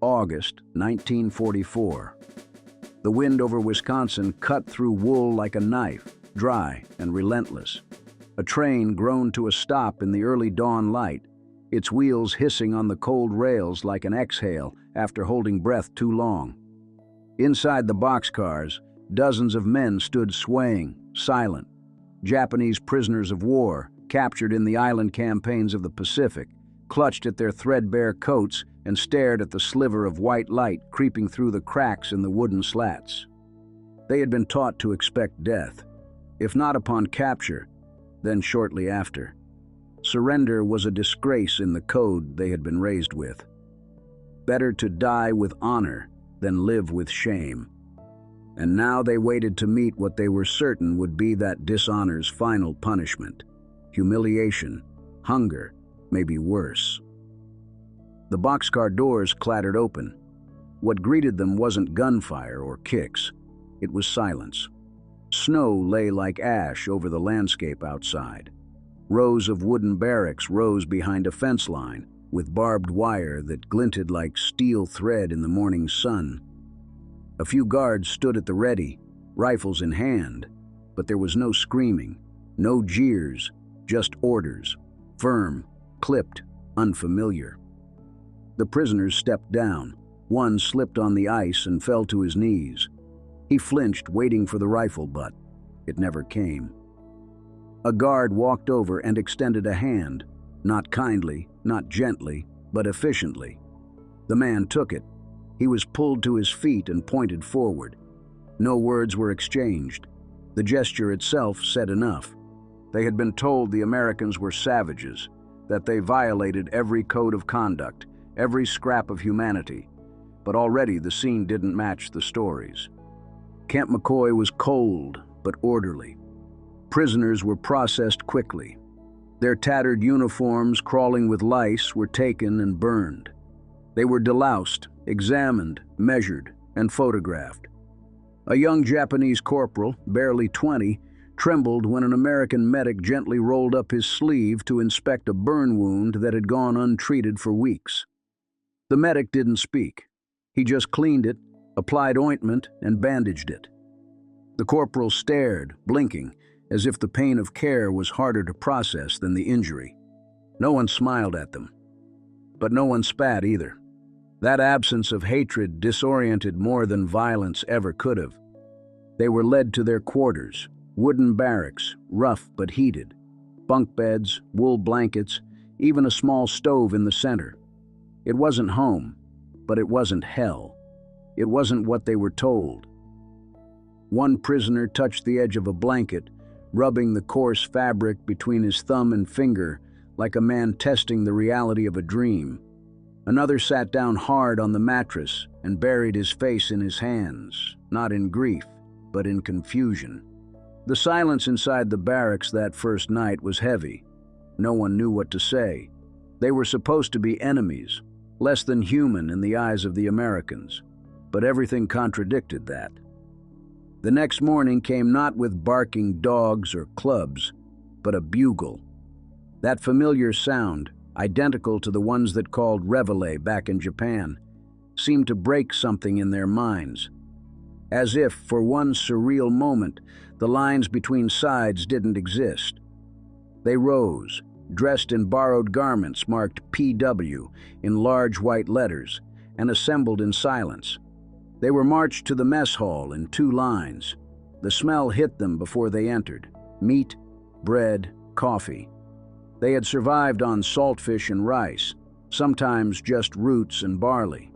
August 1944. The wind over Wisconsin cut through wool like a knife, dry and relentless. A train groaned to a stop in the early dawn light, its wheels hissing on the cold rails like an exhale after holding breath too long. Inside the boxcars, dozens of men stood swaying, silent. Japanese prisoners of war, captured in the island campaigns of the Pacific, clutched at their threadbare coats and stared at the sliver of white light creeping through the cracks in the wooden slats. They had been taught to expect death, if not upon capture, then shortly after. Surrender was a disgrace in the code they had been raised with. Better to die with honor than live with shame. And now they waited to meet what they were certain would be that dishonor's final punishment: humiliation, hunger, maybe worse. The boxcar doors clattered open. What greeted them wasn't gunfire or kicks. It was silence. Snow lay like ash over the landscape outside. Rows of wooden barracks rose behind a fence line, with barbed wire that glinted like steel thread in the morning sun. A few guards stood at the ready, rifles in hand, but there was no screaming, no jeers, just orders, firm, clipped, unfamiliar. The prisoners stepped down. One slipped on the ice and fell to his knees. He flinched, waiting for the rifle butt. It never came. A guard walked over and extended a hand, not kindly, not gently, but efficiently. The man took it. He was pulled to his feet and pointed forward. No words were exchanged. The gesture itself said enough. They had been told the Americans were savages, that they violated every code of conduct, every scrap of humanity. But already the scene didn't match the stories. Camp McCoy was cold but orderly. Prisoners were processed quickly. Their tattered uniforms, crawling with lice, were taken and burned. They were deloused, examined, measured, and photographed. A young Japanese corporal, barely 20, trembled when an American medic gently rolled up his sleeve to inspect a burn wound that had gone untreated for weeks. The medic didn't speak. He just cleaned it, applied ointment, and bandaged it. The corporal stared, blinking, as if the pain of care was harder to process than the injury. No one smiled at them, but no one spat either. That absence of hatred disoriented more than violence ever could have. They were led to their quarters, wooden barracks, rough but heated, bunk beds, wool blankets, even a small stove in the center. It wasn't home, but it wasn't hell. It wasn't what they were told. One prisoner touched the edge of a blanket, rubbing the coarse fabric between his thumb and finger like a man testing the reality of a dream. Another sat down hard on the mattress and buried his face in his hands, not in grief, but in confusion. The silence inside the barracks that first night was heavy. No one knew what to say. They were supposed to be enemies, less than human in the eyes of the Americans, but everything contradicted that. The next morning came not with barking dogs or clubs, but a bugle. That familiar sound, identical to the ones that called reveille back in Japan, seemed to break something in their minds. As if, for one surreal moment, the lines between sides didn't exist. They rose, dressed in borrowed garments marked PW in large white letters, and assembled in silence. They were marched to the mess hall in two lines. The smell hit them before they entered: meat, bread, coffee. They had survived on saltfish and rice, sometimes just roots and barley.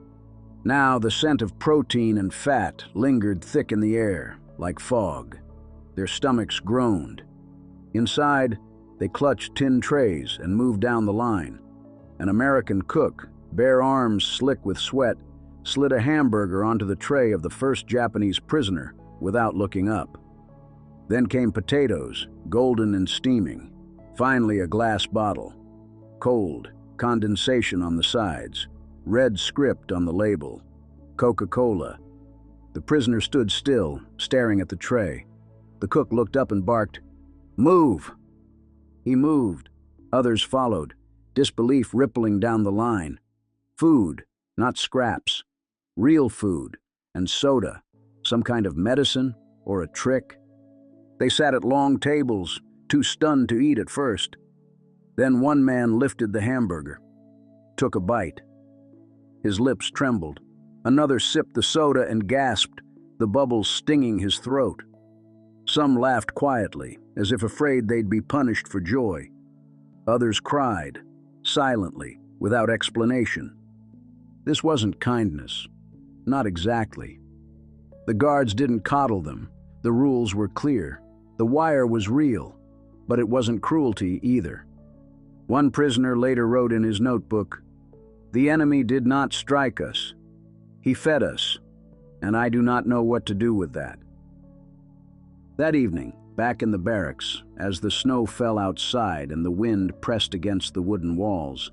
Now the scent of protein and fat lingered thick in the air, like fog. Their stomachs groaned. Inside, they clutched tin trays and moved down the line. An American cook, bare arms slick with sweat, slid a hamburger onto the tray of the first Japanese prisoner without looking up. Then came potatoes, golden and steaming. Finally, a glass bottle. Cold, condensation on the sides, red script on the label. Coca Cola. The prisoner stood still, staring at the tray. The cook looked up and barked, "Move!" He moved. Others followed, disbelief rippling down the line. Food, not scraps, real food and soda, some kind of medicine or a trick. They sat at long tables, too stunned to eat at first. Then one man lifted the hamburger, took a bite. His lips trembled. Another sipped the soda and gasped, the bubbles stinging his throat. Some laughed quietly, as if afraid they'd be punished for joy. Others cried, silently, without explanation. This wasn't kindness. Not exactly. The guards didn't coddle them. The rules were clear. The wire was real, but it wasn't cruelty either. One prisoner later wrote in his notebook, "The enemy did not strike us. He fed us, and I do not know what to do with that." That evening, back in the barracks, as the snow fell outside and the wind pressed against the wooden walls,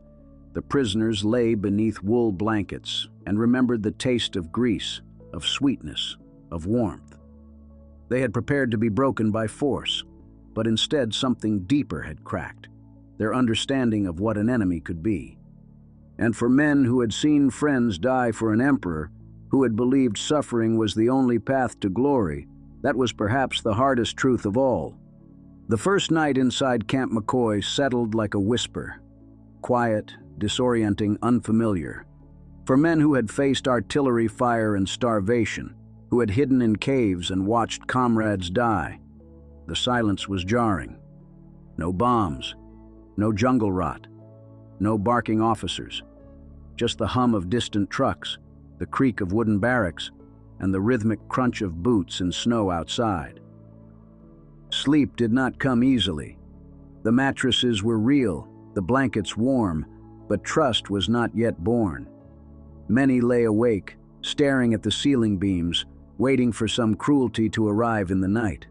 the prisoners lay beneath wool blankets and remembered the taste of grease, of sweetness, of warmth. They had prepared to be broken by force, but instead something deeper had cracked, their understanding of what an enemy could be. And for men who had seen friends die for an emperor, who had believed suffering was the only path to glory, that was perhaps the hardest truth of all. The first night inside Camp McCoy settled like a whisper, quiet, disorienting, unfamiliar. For men who had faced artillery fire and starvation, who had hidden in caves and watched comrades die, the silence was jarring. No bombs, no jungle rot, no barking officers, just the hum of distant trucks, the creak of wooden barracks, and the rhythmic crunch of boots in snow outside. Sleep did not come easily. The mattresses were real, the blankets warm, but trust was not yet born. Many lay awake, staring at the ceiling beams, waiting for some cruelty to arrive in the night.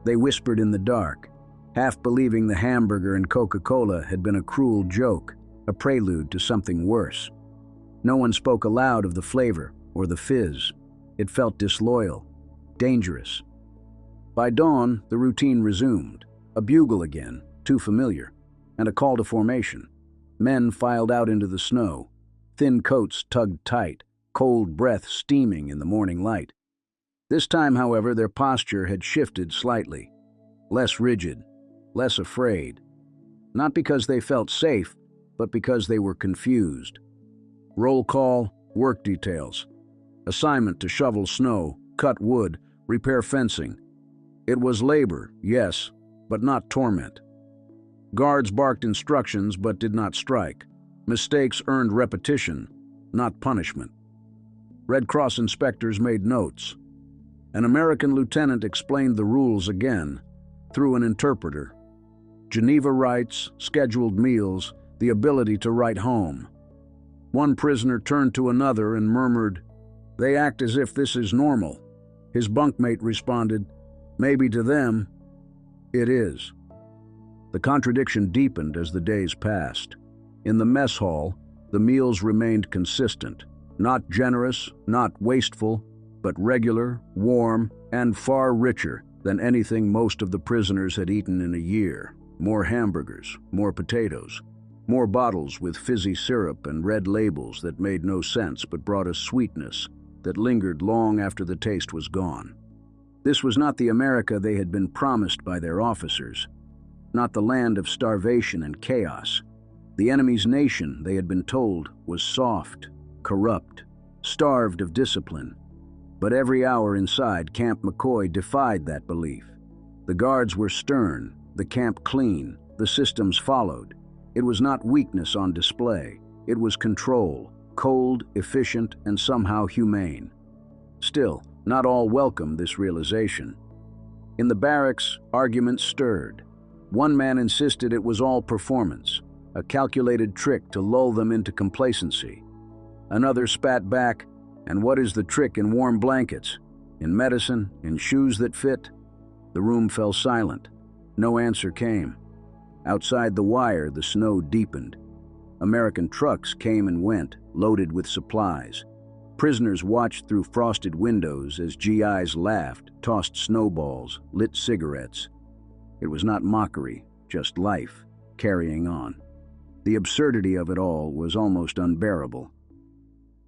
They whispered in the dark, half believing the hamburger and Coca Cola had been a cruel joke, a prelude to something worse. No one spoke aloud of the flavor or the fizz. It felt disloyal, dangerous. By dawn, the routine resumed. A bugle again, too familiar, and a call to formation. Men filed out into the snow, thin coats tugged tight, cold breath steaming in the morning light. This time, however, their posture had shifted slightly. Less rigid, less afraid. Not because they felt safe, but because they were confused. Roll call, work details. Assignment to shovel snow, cut wood, repair fencing. It was labor, yes, but not torment. Guards barked instructions but did not strike. Mistakes earned repetition, not punishment. Red Cross inspectors made notes. An American lieutenant explained the rules again, through an interpreter. Geneva rights, scheduled meals, the ability to write home. One prisoner turned to another and murmured, "They act as if this is normal." His bunkmate responded, "Maybe to them, it is." The contradiction deepened as the days passed. In the mess hall, the meals remained consistent, not generous, not wasteful, but regular, warm, and far richer than anything most of the prisoners had eaten in a year. More hamburgers, more potatoes, more bottles with fizzy syrup and red labels that made no sense but brought a sweetness that lingered long after the taste was gone. This was not the America they had been promised by their officers, not the land of starvation and chaos. The enemy's nation, they had been told, was soft, corrupt, starved of discipline. But every hour inside Camp McCoy defied that belief. The guards were stern, the camp clean, the systems followed. It was not weakness on display, it was control, cold, efficient, and somehow humane. Still, not all welcomed this realization. In the barracks, arguments stirred. One man insisted it was all performance, a calculated trick to lull them into complacency. Another spat back, "And what is the trick in warm blankets? In medicine? In shoes that fit?" The room fell silent. No answer came. Outside the wire, the snow deepened. American trucks came and went, loaded with supplies. Prisoners watched through frosted windows as GIs laughed, tossed snowballs, lit cigarettes. It was not mockery, just life, carrying on. The absurdity of it all was almost unbearable.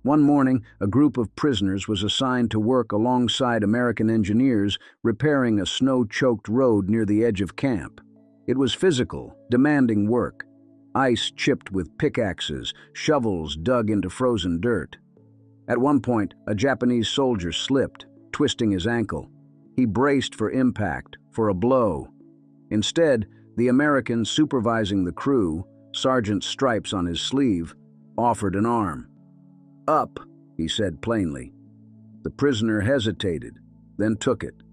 One morning, a group of prisoners was assigned to work alongside American engineers repairing a snow-choked road near the edge of camp. It was physical, demanding work. Ice chipped with pickaxes, shovels dug into frozen dirt. At one point, a Japanese soldier slipped, twisting his ankle. He braced for impact, for a blow. Instead, the American supervising the crew, sergeant stripes on his sleeve, offered an arm. "Up," he said plainly. The prisoner hesitated, then took it.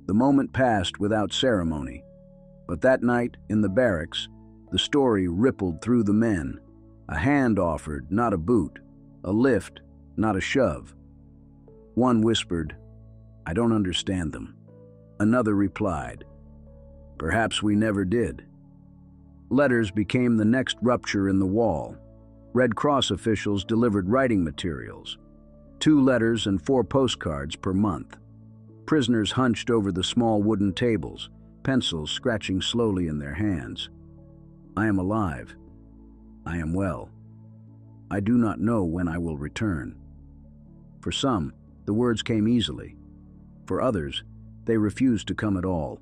The moment passed without ceremony. But that night, in the barracks, the story rippled through the men. A hand offered, not a boot. A lift, not a shove. One whispered, "I don't understand them." Another replied, "Perhaps we never did." Letters became the next rupture in the wall. Red Cross officials delivered writing materials. 2 letters and 4 postcards per month. Prisoners hunched over the small wooden tables, pencils scratching slowly in their hands. "I am alive. I am well. I do not know when I will return." For some, the words came easily. For others, they refused to come at all.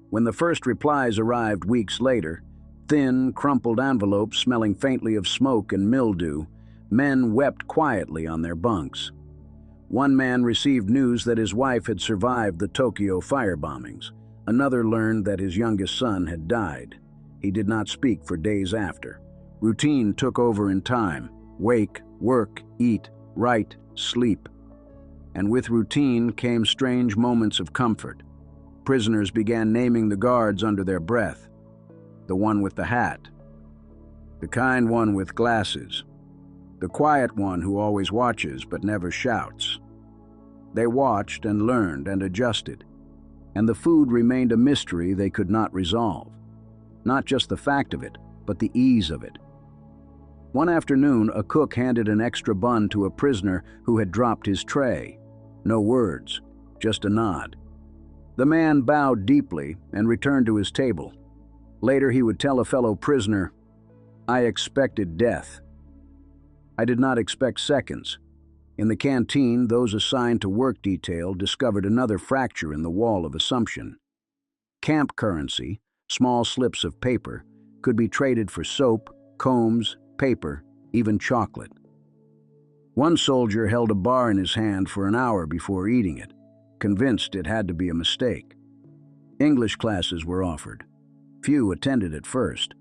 When the first replies arrived weeks later, thin, crumpled envelopes smelling faintly of smoke and mildew, men wept quietly on their bunks. One man received news that his wife had survived the Tokyo firebombings. Another learned that his youngest son had died. He did not speak for days after. Routine took over in time. Wake, work, eat, write, sleep. And with routine came strange moments of comfort. Prisoners began naming the guards under their breath. The one with the hat. The kind one with glasses. The quiet one who always watches but never shouts. They watched and learned and adjusted. And the food remained a mystery they could not resolve. Not just the fact of it, but the ease of it. One afternoon, a cook handed an extra bun to a prisoner who had dropped his tray. No words, just a nod. The man bowed deeply and returned to his table. Later he would tell a fellow prisoner, "I expected death. I did not expect seconds." In the canteen, those assigned to work detail discovered another fracture in the wall of assumption. Camp currency, small slips of paper, could be traded for soap, combs, paper, even chocolate. One soldier held a bar in his hand for an hour before eating it, convinced it had to be a mistake. English classes were offered. Few attended at first,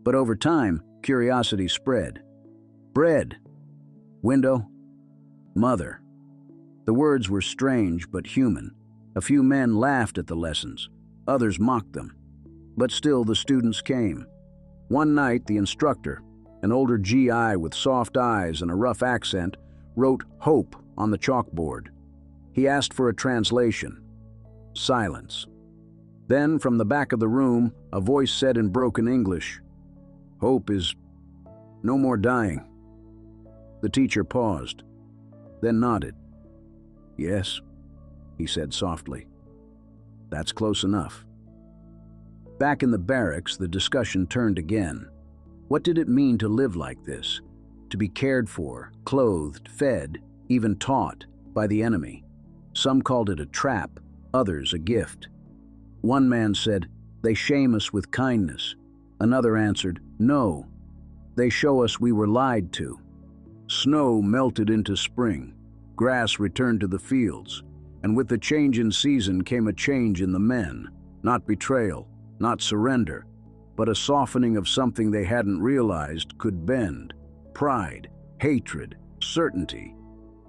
but over time, curiosity spread. Bread. Window. Mother. The words were strange but human. A few men laughed at the lessons. Others mocked them. But still the students came. One night, the instructor, an older GI with soft eyes and a rough accent, wrote "Hope" on the chalkboard. He asked for a translation. Silence. Then, from the back of the room, a voice said in broken English, "Hope is no more dying." The teacher paused, then nodded. "Yes," he said softly. "That's close enough." Back in the barracks, the discussion turned again. What did it mean to live like this? To be cared for, clothed, fed, even taught by the enemy? Some called it a trap, others a gift. One man said, "They shame us with kindness." Another answered, "No, they show us we were lied to." Snow melted into spring. Grass returned to the fields. And with the change in season came a change in the men. Not betrayal, not surrender, but a softening of something they hadn't realized could bend. Pride, hatred, certainty.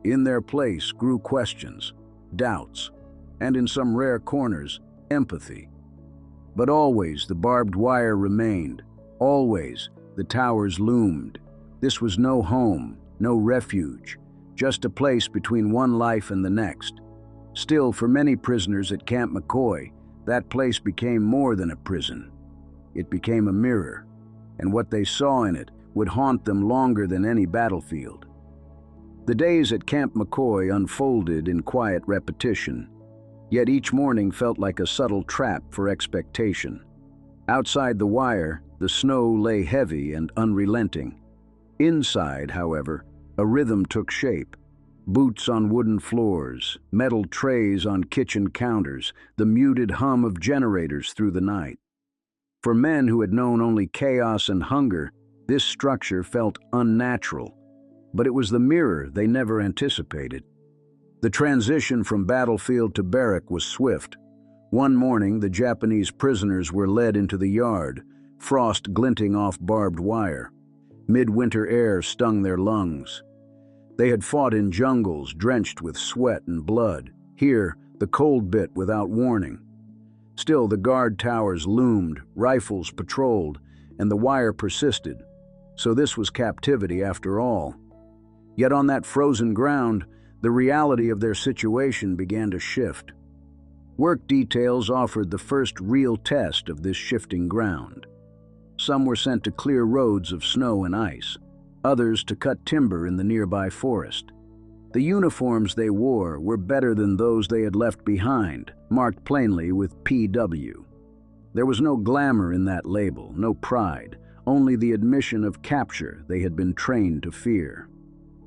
In their place grew questions, doubts, and in some rare corners, empathy. But always the barbed wire remained. Always the towers loomed. This was no home, no refuge, just a place between one life and the next. Still, for many prisoners at Camp McCoy, that place became more than a prison. It became a mirror, and what they saw in it would haunt them longer than any battlefield. The days at Camp McCoy unfolded in quiet repetition, yet each morning felt like a subtle trap for expectation. Outside the wire, the snow lay heavy and unrelenting. Inside, however, A rhythm took shape. Boots on wooden floors, metal trays on kitchen counters, the muted hum of generators through the night. For men who had known only chaos and hunger, this structure felt unnatural, but it was the mirror they never anticipated. The transition from battlefield to barrack was swift. One morning, the Japanese prisoners were led into the yard, frost glinting off barbed wire. Midwinter air stung their lungs. They had fought in jungles drenched with sweat and blood. Here, the cold bit without warning. Still, the guard towers loomed, rifles patrolled, and the wire persisted. So this was captivity after all. Yet on that frozen ground, the reality of their situation began to shift. Work details offered the first real test of this shifting ground. Some were sent to clear roads of snow and ice, others to cut timber in the nearby forest. The uniforms they wore were better than those they had left behind, marked plainly with PW. There was no glamour in that label, no pride, only the admission of capture they had been trained to fear.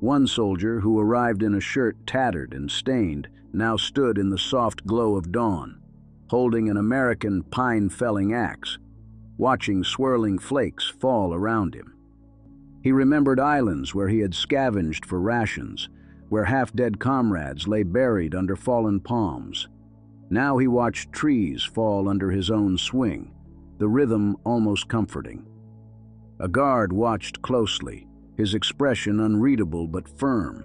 One soldier, who arrived in a shirt tattered and stained, now stood in the soft glow of dawn, holding an American pine-felling axe, watching swirling flakes fall around him. He remembered islands where he had scavenged for rations, where half-dead comrades lay buried under fallen palms. Now he watched trees fall under his own swing, the rhythm almost comforting. A guard watched closely, his expression unreadable but firm.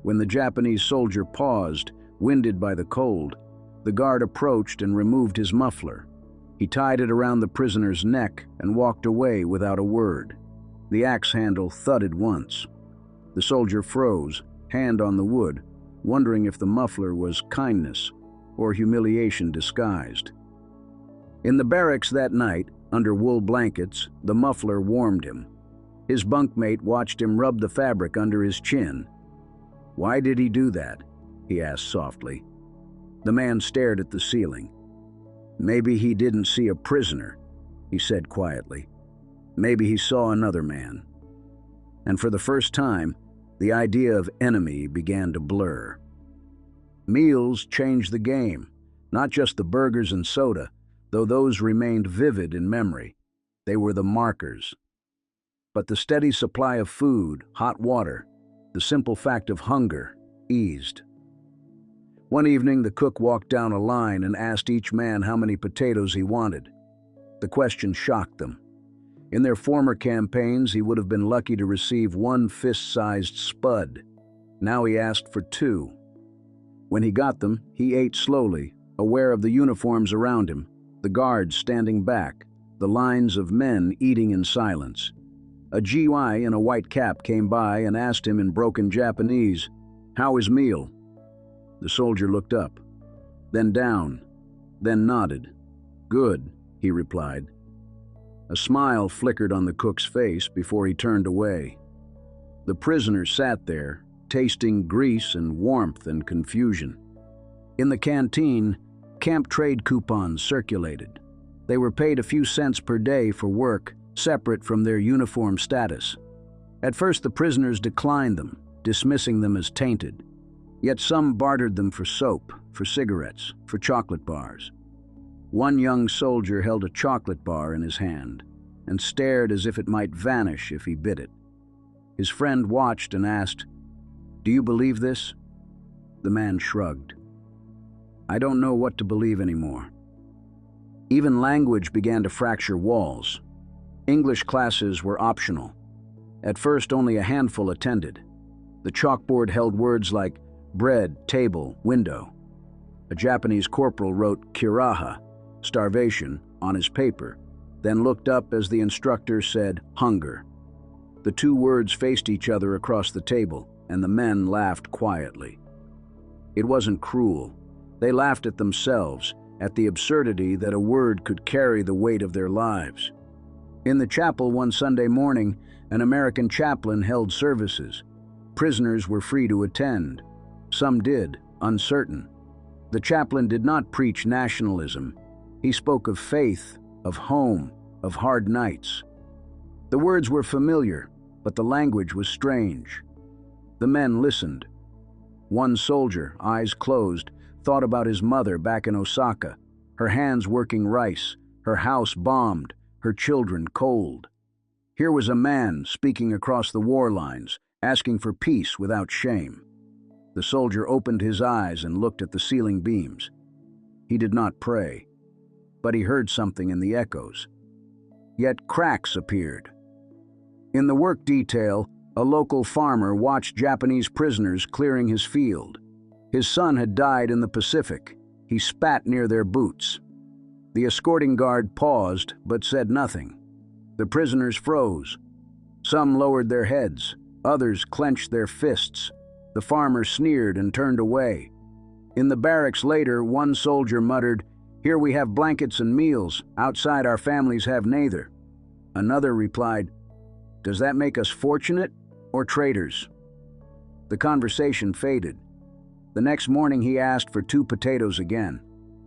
When the Japanese soldier paused, winded by the cold, the guard approached and removed his muffler. He tied it around the prisoner's neck and walked away without a word. The axe handle thudded once. The soldier froze, hand on the wood, wondering if the muffler was kindness or humiliation disguised. In the barracks that night, under wool blankets, the muffler warmed him. His bunkmate watched him rub the fabric under his chin. "Why did he do that?" he asked softly. The man stared at the ceiling. "Maybe he didn't see a prisoner," he said quietly. "Maybe he saw another man." And for the first time, the idea of enemy began to blur. Meals changed the game, not just the burgers and soda, though those remained vivid in memory. They were the markers. But the steady supply of food, hot water, the simple fact of hunger, eased. One evening, the cook walked down a line and asked each man how many potatoes he wanted. The question shocked them. In their former campaigns, he would have been lucky to receive one fist-sized spud. Now he asked for 2. When he got them, he ate slowly, aware of the uniforms around him, the guards standing back, the lines of men eating in silence. A GI in a white cap came by and asked him in broken Japanese, "How is meal?" The soldier looked up, then down, then nodded. "Good," he replied. A smile flickered on the cook's face before he turned away. The prisoner sat there, tasting grease and warmth and confusion. In the canteen, camp trade coupons circulated. They were paid a few cents per day for work, separate from their uniform status. At first, the prisoners declined them, dismissing them as tainted. Yet some bartered them for soap, for cigarettes, for chocolate bars. One young soldier held a chocolate bar in his hand and stared as if it might vanish if he bit it. His friend watched and asked, "Do you believe this?" The man shrugged. "I don't know what to believe anymore." Even language began to fracture walls. English classes were optional. At first, only a handful attended. The chalkboard held words like bread, table, window. A Japanese corporal wrote kiraha, starvation, on his paper, then looked up as the instructor said hunger. The 2 words faced each other across the table, and the men laughed quietly. It wasn't cruel. They laughed at themselves, at the absurdity that a word could carry the weight of their lives. In the chapel one Sunday morning, an American chaplain held services. Prisoners were free to attend. Some did, uncertain. The chaplain did not preach nationalism. He spoke of faith, of home, of hard nights. The words were familiar, but the language was strange. The men listened. One soldier, eyes closed, thought about his mother back in Osaka, her hands working rice, her house bombed, her children cold. Here was a man speaking across the war lines, asking for peace without shame. The soldier opened his eyes and looked at the ceiling beams. He did not pray, but he heard something in the echoes. Yet cracks appeared. In the work detail, a local farmer watched Japanese prisoners clearing his field. His son had died in the Pacific. He spat near their boots. The escorting guard paused but said nothing. The prisoners froze. Some lowered their heads. Others clenched their fists. The farmer sneered and turned away. In the barracks later, one soldier muttered, "Here we have blankets and meals. Outside our families have neither." Another replied, "Does that make us fortunate or traitors?" The conversation faded. The next morning he asked for 2 potatoes again.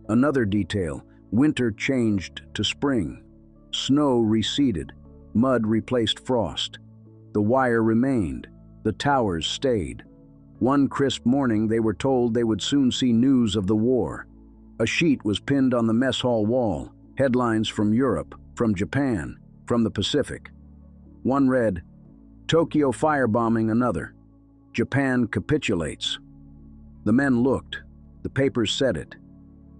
Another detail, winter changed to spring. Snow receded. Mud replaced frost. The wire remained. The towers stayed. One crisp morning they were told they would soon see news of the war. A sheet was pinned on the mess hall wall, headlines from Europe, from Japan, from the Pacific. One read, "Tokyo firebombing another. Japan capitulates." The men looked. The papers said it.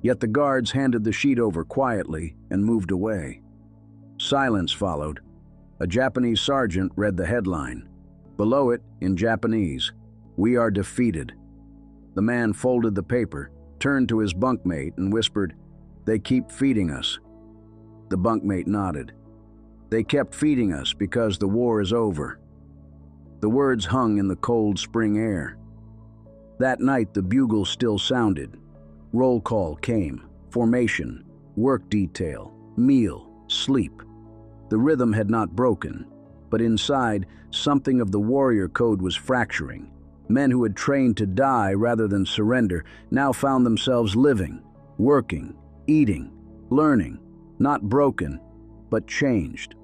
Yet the guards handed the sheet over quietly and moved away. Silence followed. A Japanese sergeant read the headline. Below it, in Japanese, "We are defeated." The man folded the paper, turned to his bunkmate and whispered, "They keep feeding us." The bunkmate nodded. "They kept feeding us because the war is over." The words hung in the cold spring air. That night the bugle still sounded. Roll call came, formation, work detail, meal, sleep. The rhythm had not broken, but inside, something of the warrior code was fracturing. Men who had trained to die rather than surrender now found themselves living, working, eating, learning, not broken, but changed.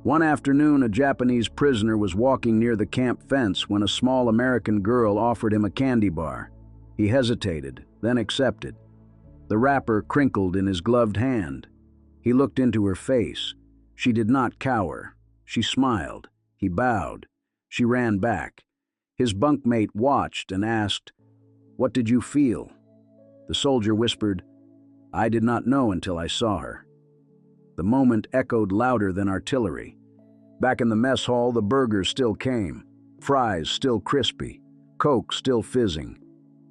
One afternoon, a Japanese prisoner was walking near the camp fence when a small American girl offered him a candy bar. He hesitated, then accepted. The wrapper crinkled in his gloved hand. He looked into her face. She did not cower. She smiled. He bowed. She ran back. His bunkmate watched and asked, "What did you feel?" The soldier whispered, "I did not know until I saw her." The moment echoed louder than artillery. Back in the mess hall, the burgers still came, fries still crispy, Coke still fizzing.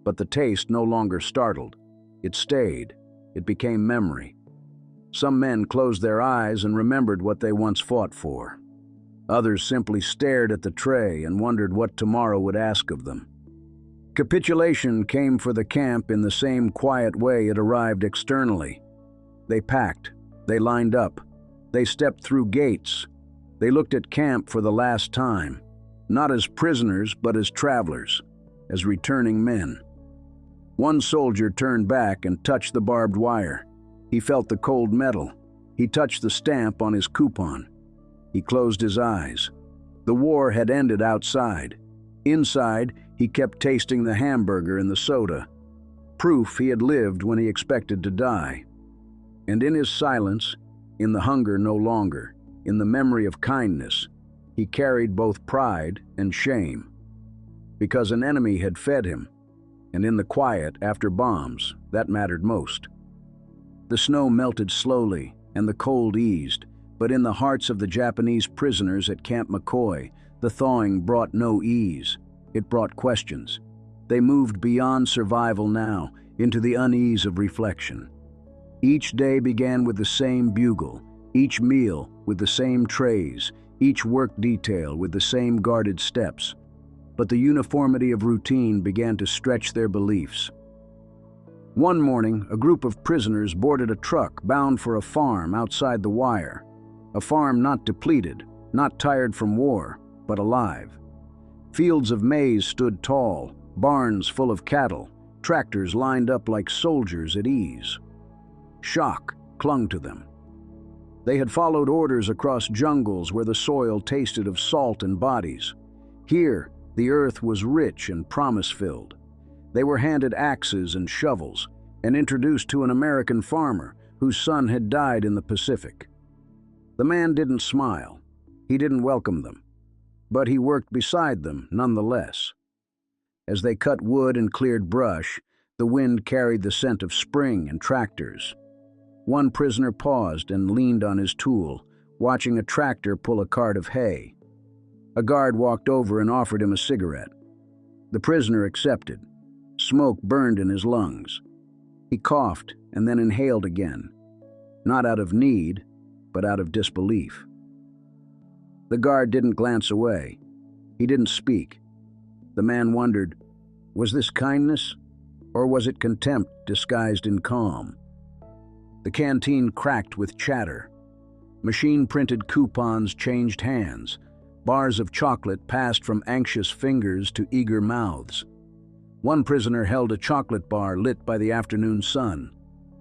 But the taste no longer startled. It stayed. It became memory. Some men closed their eyes and remembered what they once fought for. Others simply stared at the tray and wondered what tomorrow would ask of them. Capitulation came for the camp in the same quiet way it arrived externally. They packed. They lined up. They stepped through gates. They looked at camp for the last time, not as prisoners but as travelers, as returning men. One soldier turned back and touched the barbed wire. He felt the cold metal. He touched the stamp on his coupon. He closed his eyes. The war had ended outside. Inside, he kept tasting the hamburger and the soda. Proof he had lived when he expected to die. And in his silence, in the hunger no longer, in the memory of kindness, he carried both pride and shame. Because an enemy had fed him, and in the quiet after bombs, that mattered most. The snow melted slowly, and the cold eased, but in the hearts of the Japanese prisoners at Camp McCoy, the thawing brought no ease. It brought questions. They moved beyond survival now, into the unease of reflection. Each day began with the same bugle, each meal with the same trays, each work detail with the same guarded steps. But the uniformity of routine began to stretch their beliefs. One morning, a group of prisoners boarded a truck bound for a farm outside the wire. A farm not depleted, not tired from war, but alive. Fields of maize stood tall, barns full of cattle, tractors lined up like soldiers at ease. Shock clung to them. They had followed orders across jungles where the soil tasted of salt and bodies. Here, The earth was rich and promise-filled. They were handed axes and shovels and introduced to an American farmer whose son had died in the Pacific. The man didn't smile. He didn't welcome them, but he worked beside them nonetheless. As they cut wood and cleared brush, the wind carried the scent of spring and tractors. One prisoner paused and leaned on his tool, watching a tractor pull a cart of hay. A guard walked over and offered him a cigarette. The prisoner accepted. Smoke burned in his lungs. He coughed and then inhaled again, not out of need, but out of disbelief. The guard didn't glance away. He didn't speak. The man wondered, was this kindness, or was it contempt disguised in calm? The canteen cracked with chatter. Machine-printed coupons changed hands. Bars of chocolate passed from anxious fingers to eager mouths. One prisoner held a chocolate bar lit by the afternoon sun.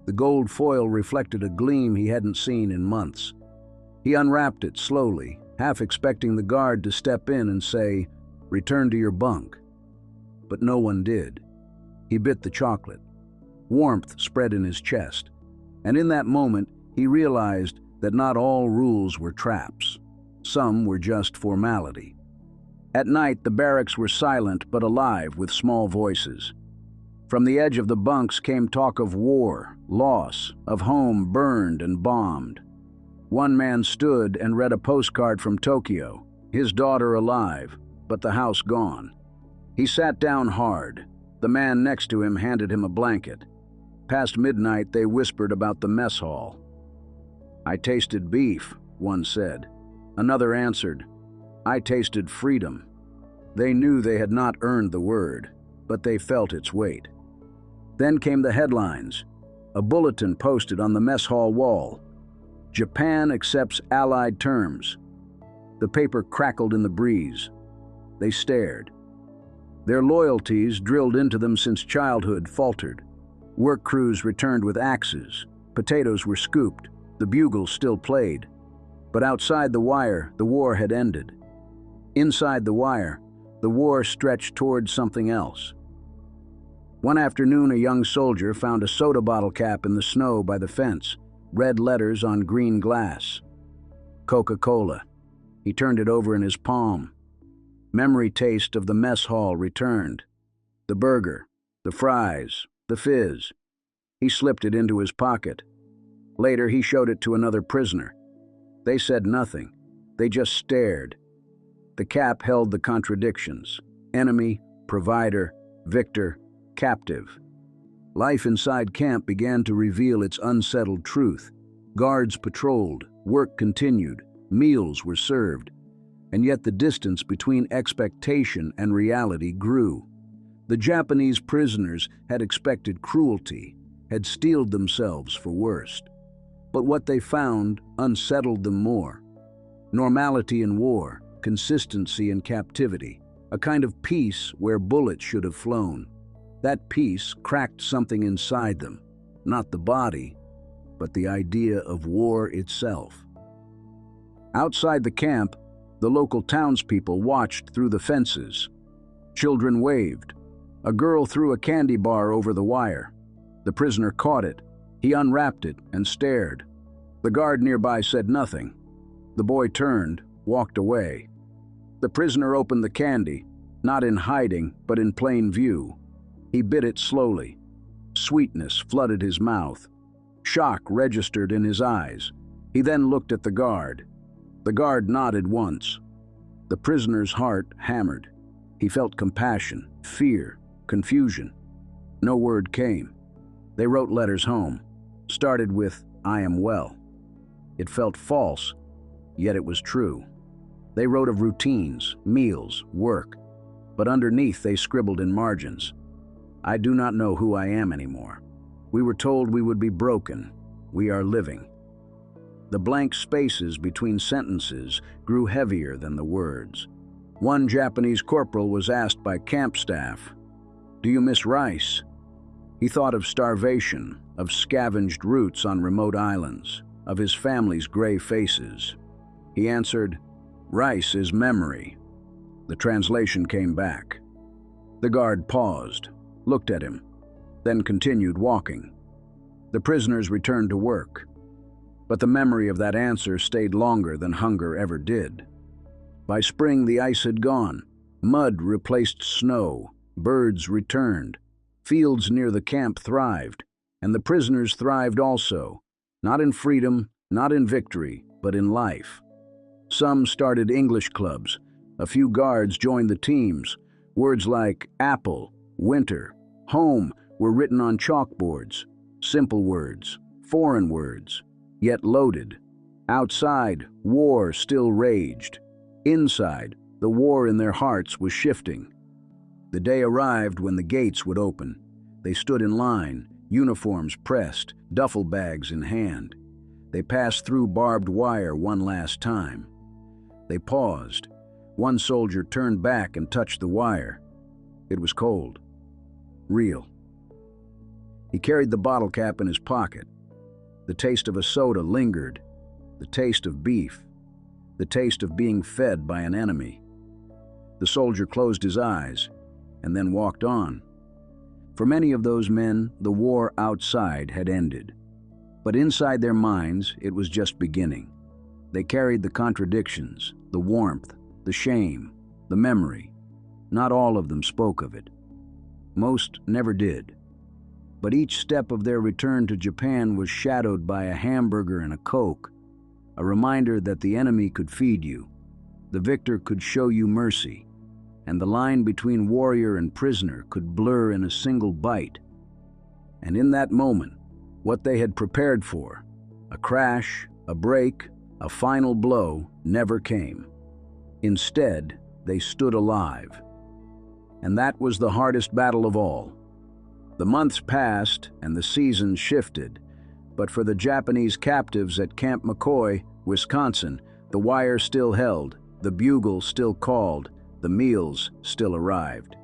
The gold foil reflected a gleam he hadn't seen in months. He unwrapped it slowly, half expecting the guard to step in and say, "Return to your bunk." But no one did. He bit the chocolate. Warmth spread in his chest, and in that moment he realized that not all rules were traps. Some were just formality. At night, the barracks were silent but alive with small voices. From the edge of the bunks came talk of war, loss, of home burned and bombed. One man stood and read a postcard from Tokyo, his daughter alive, but the house gone. He sat down hard. The man next to him handed him a blanket. Past midnight, they whispered about the mess hall. "I tasted beef," one said. Another answered, "I tasted freedom." They knew they had not earned the word, but they felt its weight. Then came the headlines. A bulletin posted on the mess hall wall. "Japan accepts Allied terms." The paper crackled in the breeze. They stared. Their loyalties, drilled into them since childhood, faltered. Work crews returned with axes. Potatoes were scooped. The bugles still played. But outside the wire, the war had ended. Inside the wire, the war stretched toward something else. One afternoon, a young soldier found a soda bottle cap in the snow by the fence, red letters on green glass. Coca Cola. He turned it over in his palm. Memory taste of the mess hall returned. The burger, the fries, the fizz. He slipped it into his pocket. Later, he showed it to another prisoner. They said nothing. They just stared. The cap held the contradictions: enemy, provider, victor, captive. Life inside camp began to reveal its unsettled truth. Guards patrolled, work continued, meals were served, and yet the distance between expectation and reality grew. The Japanese prisoners had expected cruelty, had steeled themselves for worst. But what they found unsettled them more. Normality in war, consistency in captivity, a kind of peace where bullets should have flown. That peace cracked something inside them, not the body, but the idea of war itself. Outside the camp, the local townspeople watched through the fences. Children waved. A girl threw a candy bar over the wire. The prisoner caught it. He unwrapped it and stared. The guard nearby said nothing. The boy turned, walked away. The prisoner opened the candy, not in hiding, but in plain view. He bit it slowly. Sweetness flooded his mouth. Shock registered in his eyes. He then looked at the guard. The guard nodded once. The prisoner's heart hammered. He felt compassion, fear, confusion. No word came. They wrote letters home. Started with, "I am well." It felt false, yet it was true. They wrote of routines, meals, work, but underneath they scribbled in margins, "I do not know who I am anymore. We were told we would be broken. We are living." The blank spaces between sentences grew heavier than the words. One Japanese corporal was asked by camp staff, "Do you miss rice?" He thought of starvation, of scavenged roots on remote islands, of his family's gray faces. He answered, "Rice is memory." The translation came back. The guard paused, looked at him, then continued walking. The prisoners returned to work, but the memory of that answer stayed longer than hunger ever did. By spring, the ice had gone. Mud replaced snow. Birds returned. Fields near the camp thrived, and the prisoners thrived also, not in freedom, not in victory, but in life. Some started English clubs. A few guards joined the teams. Words like apple, winter, home were written on chalkboards. Simple words, foreign words, yet loaded. Outside, war still raged. Inside, the war in their hearts was shifting. The day arrived when the gates would open. They stood in line, uniforms pressed, duffel bags in hand. They passed through barbed wire one last time. They paused. One soldier turned back and touched the wire. It was cold. Real. He carried the bottle cap in his pocket. The taste of a soda lingered. The taste of beef. The taste of being fed by an enemy. The soldier closed his eyes and then walked on. For many of those men, the war outside had ended. But inside their minds, it was just beginning. They carried the contradictions, the warmth, the shame, the memory. Not all of them spoke of it. Most never did. But each step of their return to Japan was shadowed by a hamburger and a Coke, a reminder that the enemy could feed you, the victor could show you mercy, and the line between warrior and prisoner could blur in a single bite. And in that moment, what they had prepared for, a crash, a break, a final blow, never came. Instead, they stood alive. And that was the hardest battle of all. The months passed and the seasons shifted, but for the Japanese captives at Camp McCoy, Wisconsin, the wire still held, the bugle still called, the meals still arrived.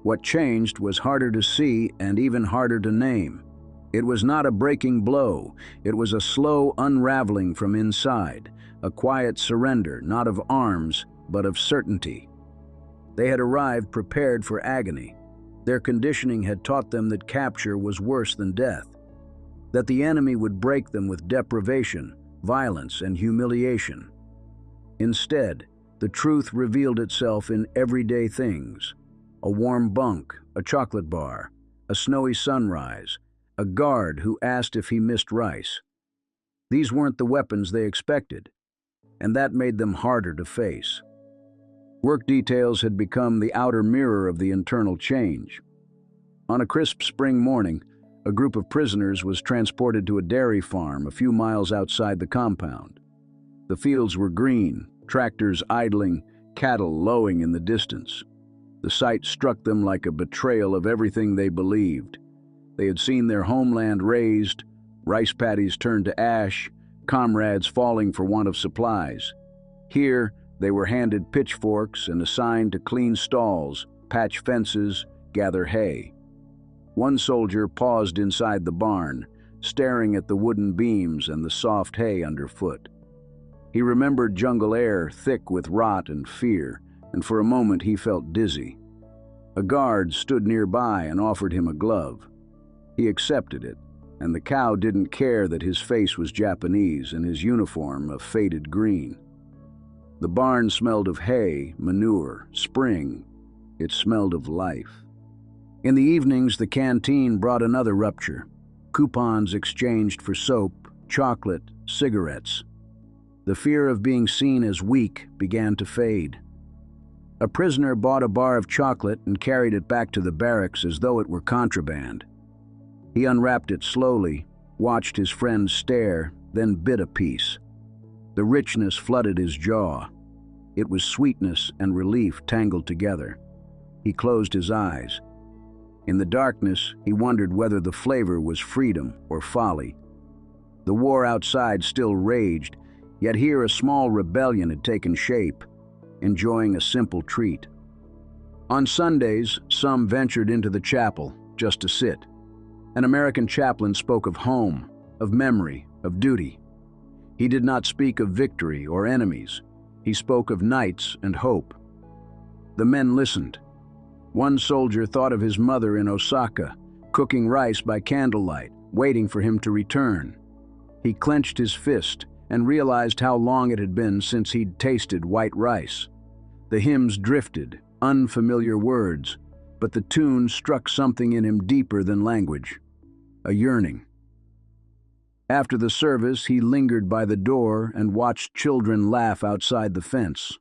What changed was harder to see and even harder to name. It was not a breaking blow, it was a slow unraveling from inside, a quiet surrender, not of arms, but of certainty. They had arrived prepared for agony. Their conditioning had taught them that capture was worse than death, that the enemy would break them with deprivation, violence, and humiliation. Instead, the truth revealed itself in everyday things: a warm bunk, a chocolate bar, a snowy sunrise, a guard who asked if he missed rice. These weren't the weapons they expected, and that made them harder to face. Work details had become the outer mirror of the internal change. On a crisp spring morning, a group of prisoners was transported to a dairy farm a few miles outside the compound. The fields were green, tractors idling, cattle lowing in the distance. The sight struck them like a betrayal of everything they believed. They had seen their homeland razed, rice paddies turned to ash, comrades falling for want of supplies. Here, they were handed pitchforks and assigned to clean stalls, patch fences, gather hay. One soldier paused inside the barn, staring at the wooden beams and the soft hay underfoot. He remembered jungle air thick with rot and fear, and for a moment he felt dizzy. A guard stood nearby and offered him a glove. He accepted it, and the cow didn't care that his face was Japanese and his uniform of faded green. The barn smelled of hay, manure, spring. It smelled of life. In the evenings, the canteen brought another rupture. Coupons exchanged for soap, chocolate, cigarettes. The fear of being seen as weak began to fade. A prisoner bought a bar of chocolate and carried it back to the barracks as though it were contraband. He unwrapped it slowly, watched his friend stare, then bit a piece. The richness flooded his jaw. It was sweetness and relief tangled together. He closed his eyes. In the darkness, he wondered whether the flavor was freedom or folly. The war outside still raged, yet here a small rebellion had taken shape, enjoying a simple treat. On Sundays, some ventured into the chapel just to sit. An American chaplain spoke of home, of memory, of duty. He did not speak of victory or enemies. He spoke of nights and hope. The men listened. One soldier thought of his mother in Osaka, cooking rice by candlelight, waiting for him to return. He clenched his fist and realized how long it had been since he'd tasted white rice. The hymns drifted, unfamiliar words, but the tune struck something in him deeper than language, a yearning. After the service, he lingered by the door and watched children laugh outside the fence.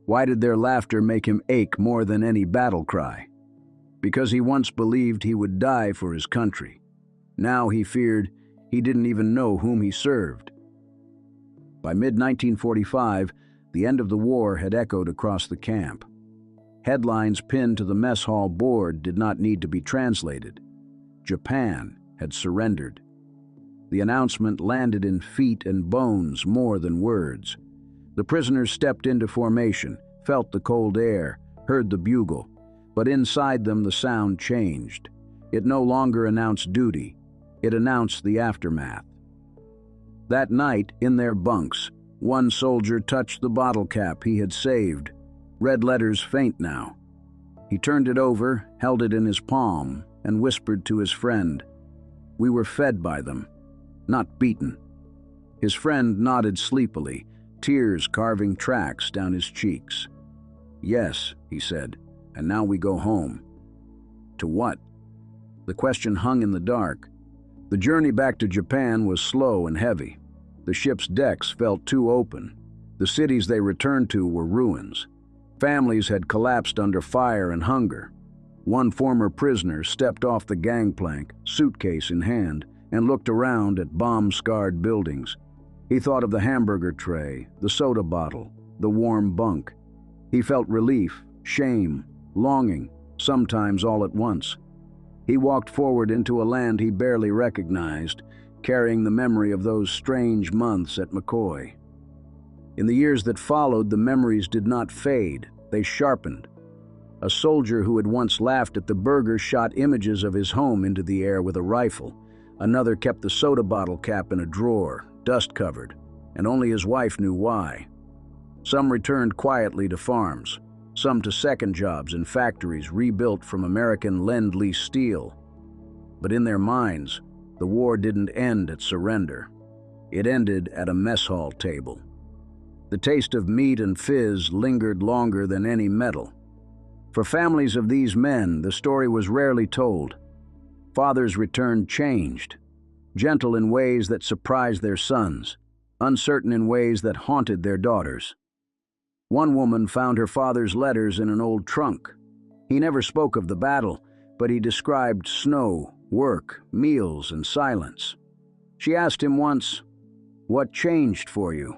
Why did their laughter make him ache more than any battle cry? Because he once believed he would die for his country. Now he feared he didn't even know whom he served. By mid-1945, the end of the war had echoed across the camp. Headlines pinned to the mess hall board did not need to be translated. Japan had surrendered. The announcement landed in feet and bones more than words. The prisoners stepped into formation, felt the cold air, heard the bugle, but inside them the sound changed. It no longer announced duty. It announced the aftermath. That night, in their bunks, one soldier touched the bottle cap he had saved. Red letters faint now. He turned it over, held it in his palm, and whispered to his friend, "We were fed by them, not beaten." His friend nodded sleepily, tears carving tracks down his cheeks. "Yes," he said, "and now we go home." To what? The question hung in the dark. The journey back to Japan was slow and heavy. The ship's decks felt too open. The cities they returned to were ruins. Families had collapsed under fire and hunger. One former prisoner stepped off the gangplank, suitcase in hand, and looked around at bomb-scarred buildings. He thought of the hamburger tray, the soda bottle, the warm bunk. He felt relief, shame, longing, sometimes all at once. He walked forward into a land he barely recognized, carrying the memory of those strange months at McCoy. In the years that followed, the memories did not fade, they sharpened. A soldier who had once laughed at the burger shot images of his home into the air with a rifle. Another kept the soda bottle cap in a drawer, dust-covered, and only his wife knew why. Some returned quietly to farms, some to second jobs in factories rebuilt from American Lend-Lease steel. But in their minds, the war didn't end at surrender. It ended at a mess hall table. The taste of meat and fizz lingered longer than any medal. For families of these men, the story was rarely told. Fathers returned changed, gentle in ways that surprised their sons, uncertain in ways that haunted their daughters. One woman found her father's letters in an old trunk. He never spoke of the battle, but he described snow, work, meals, and silence. She asked him once, "What changed for you?"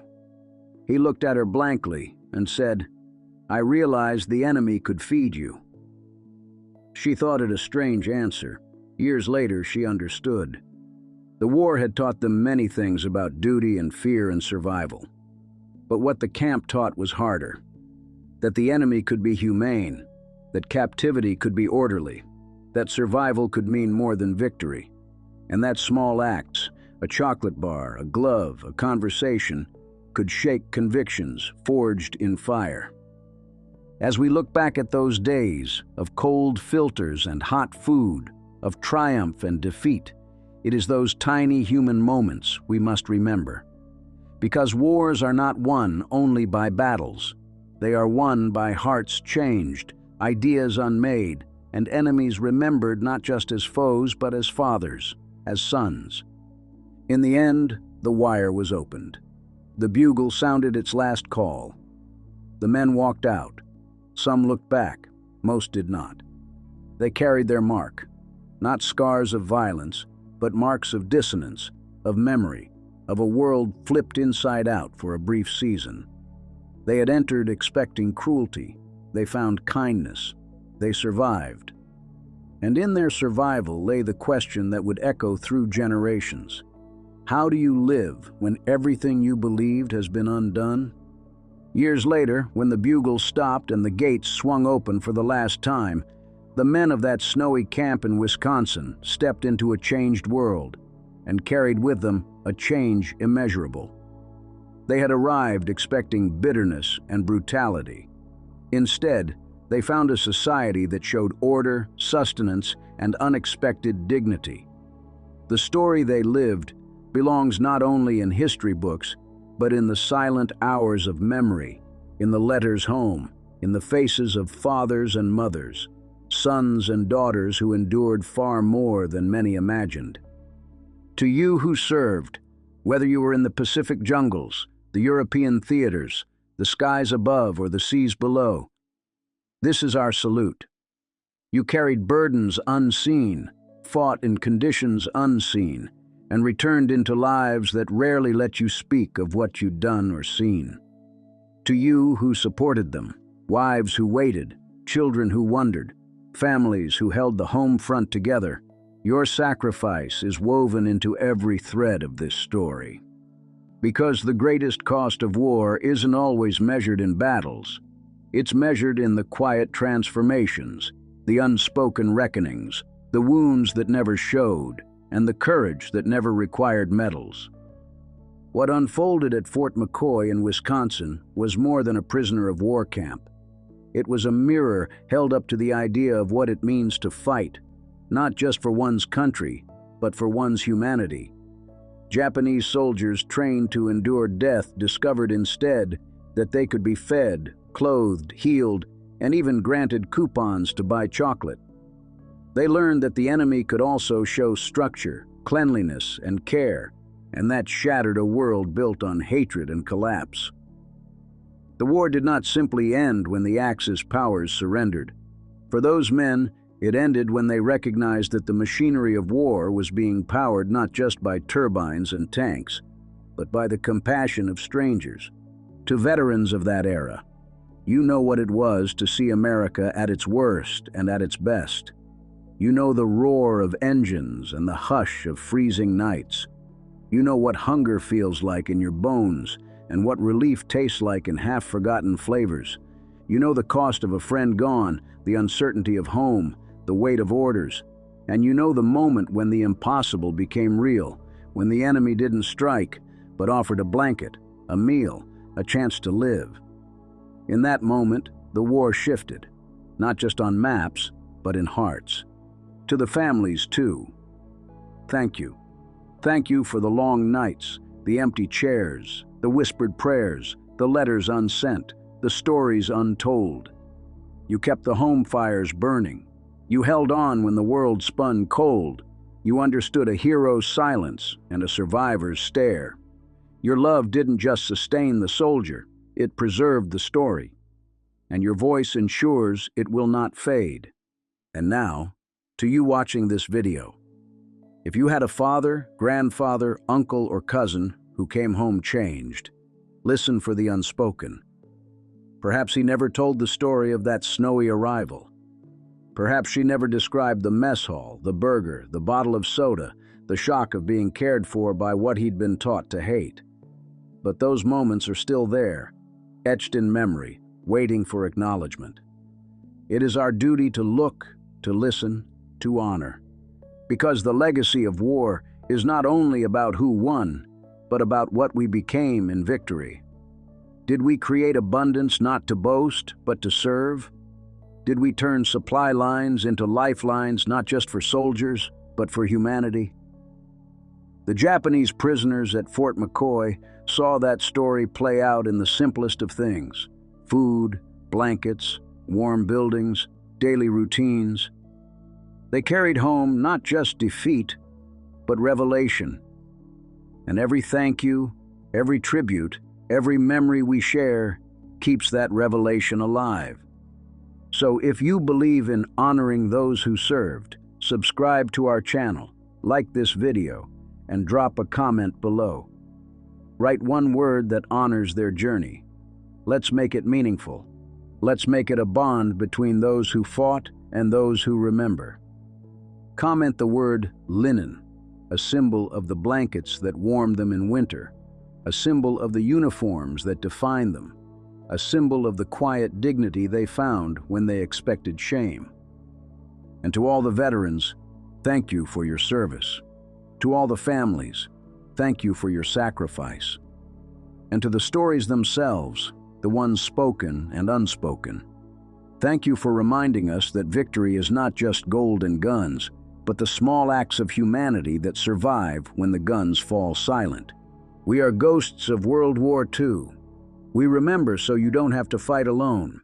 He looked at her blankly and said, "I realized the enemy could feed you." She thought it a strange answer. Years later, she understood. The war had taught them many things about duty and fear and survival. But what the camp taught was harder. That the enemy could be humane, that captivity could be orderly, that survival could mean more than victory, and that small acts, a chocolate bar, a glove, a conversation, could shake convictions forged in fire. As we look back at those days of cold filters and hot food, of triumph and defeat, it is those tiny human moments we must remember. Because wars are not won only by battles. They are won by hearts changed, ideas unmade, and enemies remembered not just as foes but as fathers, as sons. In the end, the wire was opened. The bugle sounded its last call. The men walked out. Some looked back, most did not. They carried their mark, not scars of violence, but marks of dissonance, of memory, of a world flipped inside out for a brief season. They had entered expecting cruelty. They found kindness. They survived. And in their survival lay the question that would echo through generations. How do you live when everything you believed has been undone? Years later, when the bugle stopped and the gates swung open for the last time, the men of that snowy camp in Wisconsin stepped into a changed world and carried with them a change immeasurable. They had arrived expecting bitterness and brutality. Instead, They found a society that showed order, sustenance, and unexpected dignity. The story they lived belongs not only in history books, but in the silent hours of memory, in the letters home, in the faces of fathers and mothers, sons and daughters who endured far more than many imagined. To you who served, whether you were in the Pacific jungles, the European theaters, the skies above or the seas below, this is our salute. You carried burdens unseen, fought in conditions unseen, and returned into lives that rarely let you speak of what you'd done or seen. To you who supported them, wives who waited, children who wondered, families who held the home front together, your sacrifice is woven into every thread of this story. Because the greatest cost of war isn't always measured in battles. It's measured in the quiet transformations, the unspoken reckonings, the wounds that never showed, and the courage that never required medals. What unfolded at Fort McCoy in Wisconsin was more than a prisoner of war camp. It was a mirror held up to the idea of what it means to fight, not just for one's country, but for one's humanity. Japanese soldiers trained to endure death discovered instead that they could be fed, clothed, healed, and even granted coupons to buy chocolate. They learned that the enemy could also show structure, cleanliness, and care, and that shattered a world built on hatred and collapse. The war did not simply end when the Axis powers surrendered. For those men, it ended when they recognized that the machinery of war was being powered not just by turbines and tanks, but by the compassion of strangers. To veterans of that era, you know what it was to see America at its worst and at its best. You know the roar of engines and the hush of freezing nights. You know what hunger feels like in your bones and what relief tastes like in half-forgotten flavors. You know the cost of a friend gone, the uncertainty of home, the weight of orders. And you know the moment when the impossible became real, when the enemy didn't strike, but offered a blanket, a meal, a chance to live. In that moment, the war shifted, not just on maps, but in hearts. To the families, too. Thank you. Thank you for the long nights, the empty chairs, the whispered prayers, the letters unsent, the stories untold. You kept the home fires burning. You held on when the world spun cold. You understood a hero's silence and a survivor's stare. Your love didn't just sustain the soldier, it preserved the story. And your voice ensures it will not fade. And now, to you watching this video, if you had a father, grandfather, uncle, or cousin who came home changed, listen for the unspoken. Perhaps he never told the story of that snowy arrival. Perhaps she never described the mess hall, the burger, the bottle of soda, the shock of being cared for by what he'd been taught to hate. But those moments are still there, etched in memory, waiting for acknowledgement. It is our duty to look, to listen, to honor. Because the legacy of war is not only about who won, but about what we became in victory. Did we create abundance not to boast, but to serve? Did we turn supply lines into lifelines not just for soldiers, but for humanity? The Japanese prisoners at Fort McCoy saw that story play out in the simplest of things: food, blankets, warm buildings, daily routines. They carried home not just defeat, but revelation. And every thank you, every tribute, every memory we share keeps that revelation alive. So if you believe in honoring those who served, subscribe to our channel, like this video, and drop a comment below. Write one word that honors their journey. Let's make it meaningful. Let's make it a bond between those who fought and those who remember. Comment the word linen, a symbol of the blankets that warmed them in winter, a symbol of the uniforms that defined them, a symbol of the quiet dignity they found when they expected shame. And to all the veterans, thank you for your service. To all the families, thank you for your sacrifice. And to the stories themselves, the ones spoken and unspoken, Thank you for reminding us that victory is not just gold and guns, but the small acts of humanity that survive when the guns fall silent. We are ghosts of World War II. We remember so you don't have to fight alone.